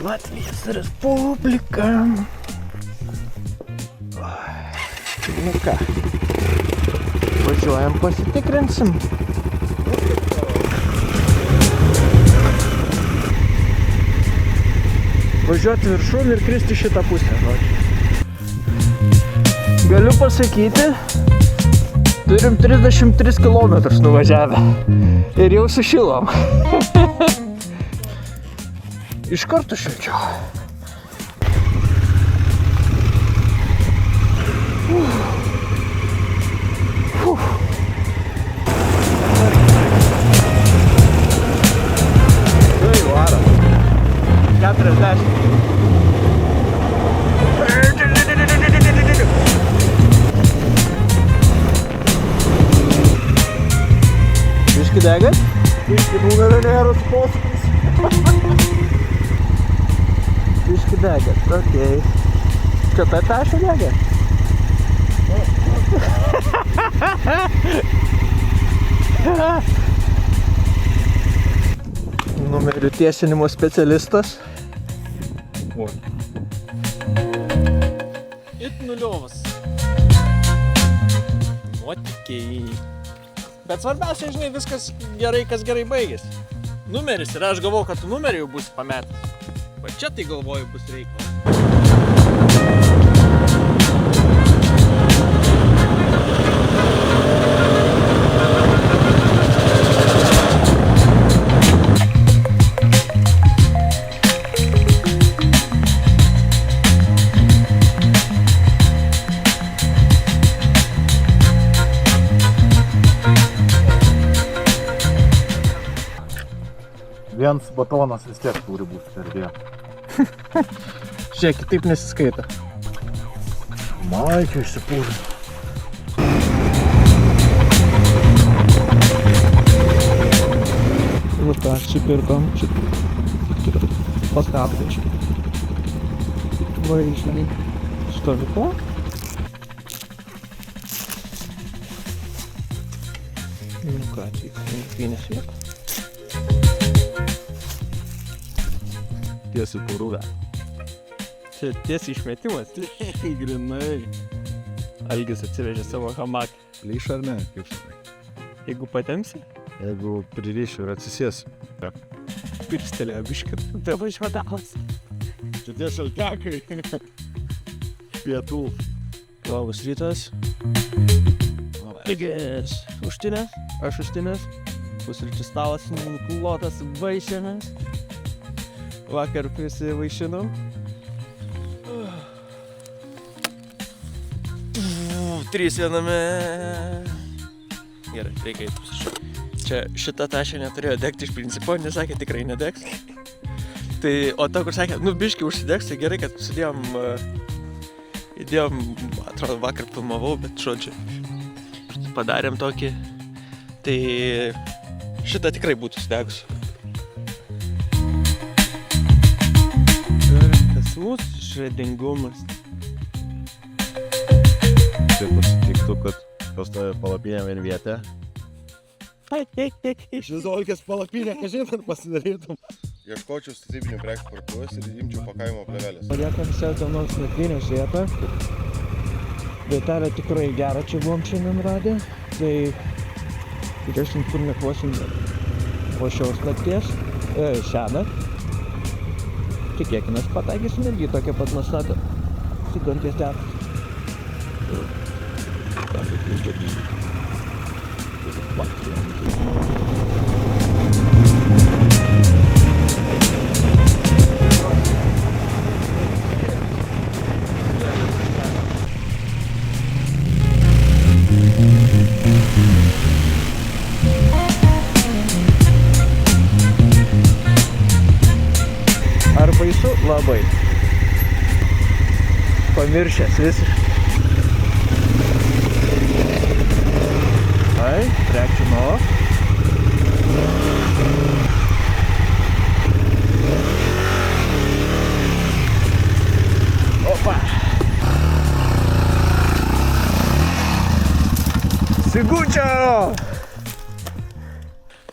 Latvijos Respublika. Nu ką, važiuojam pasitikrinsim. Važiuoti viršun ir kristi šitą pusę. Galiu pasakyti, turim 33 km nuvažiavę ir jau sušilom. Iš karto šilčiau. Tai varo. 40. Biški degat? Biški numerio nėra posūkis. Biški degat, okei. Čia ta tašė degat? Numerių tiesinimo specialistas. It nuliovas. Nuotikiai. Bet svarbiausia, žinai, viskas gerai, kas gerai baigėsi. Numeris ir aš galvoju, kad tu numerį jau bus pametęs. Va čia tai galvoju bus reikalas. Vienas batonas vis tiek turi būti perdėjo. Žiūrėk, taip nesiskaita. Maikio išsipūrė. Nu ką, čia pirkom, čia paskaptiškai. Važiai. Stovykla. Nu ką, čia vienas vieta. Tiesiai poruvę. Čia tiesiai išmetimas. Grinai. Algis atsivežė savo hamaką. Lyš ar ne? Kaip sakai? Jeigu patemsi, Jeigu pririšiu ir atsisėsiu. pirstelėjo biškit, tai važiuodalas. Čia tie šaltekai. Pietų. Labas rytas. Algis užtinės, aš užtinės. Pusryčių stalas nuklotas vaišėmis. Vakar prisivaišinau. 3 viename. Gerai, reikia eiti pasižiūrėti. Čia šita tašė neturėjo degti iš principo, nesakė tikrai nedegs. Tai, o ta, kur sakė, nu biški užsidegs, tai gerai, kad įdėjom, atrodo, vakar filmavau, bet žodžiu, padarėm tokį. Tai šita tikrai būtų sudegus. Tas mūsų išradingumas. Taip pasitiktų, kad pas tave palapinė vien vietė. Iš Vizolkės palapinę, kažin pasidarytum. Ieškočiau statybinių prekių parduotuvės ir imčiau pakavimo plėvelės. Paliekam šią dienos nakvynės vietą. Vietelė tikrai gera, čia buvom šiandien radę. Tai žiūrėsim, kur nakvosim po šios nakties. Šiąnakt. Tikėkimės pataikysim irgi tokią pat nuostatą. Sikanties teatras. Ar baisu? Labai. Pamiršęs visiškai. Ai, trečiu nuo. Opa! Sigučio!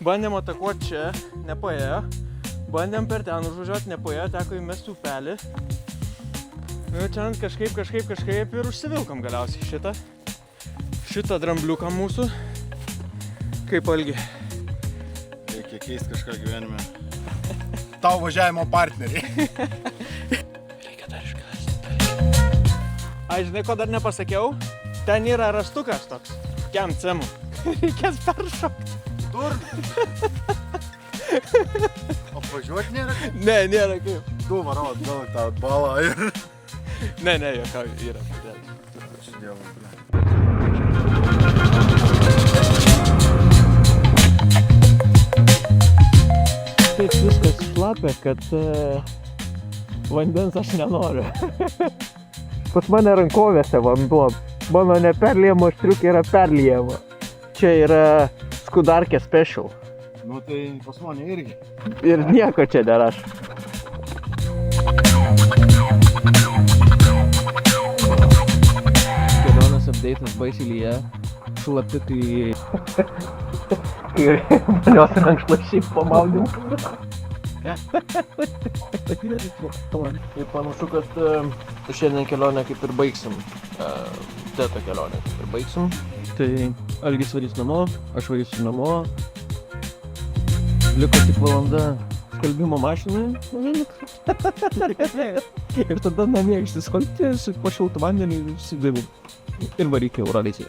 Bandėm atakuoti čia, nepaėjo. Bandėm per ten užvažiuoti, nepaėjo, teko įmesti upelį. Nu, čia kažkaip ir užsivilkom galiausiai šitą drambliuką mūsų. Kaip Algi? Reikia keisti kažką gyvenime. Tau važiavimo partneriai. Reikia dar iškasti. Ai, žinai, ko dar nepasakiau? Ten yra rastukas toks. Kiam cemų. Reikės peršokti. Durni. Apvažiuoti nėra kaip? Ne, nėra kaip. Tu varau atgal tą balą ir... Ne, jokau, yra. Ačiū Dievui, ble. Taip viskas šlapia, kad vandens aš nenoriu. Pas mane rankovėse vanduo. Mano neperliejamo striukė yra perliejama. Čia yra Skudarkė special. Nu tai pas mane irgi. Ir nieko čia neraš. Kelionės update'as baisiai lyja. Šlapikai. Ir manios rankšluosčiai po maudymu. Ir panašu, kad šiandien kelionę kaip ir baigsim. Teto kelionę kaip ir baigsim. Tai Algis varys namo, aš varysiu namo. Liko tik valanda skalbimo mašinai. Ir tada namie išsiskalbti, po šiltą vandenį ir varyk į Euralisiją.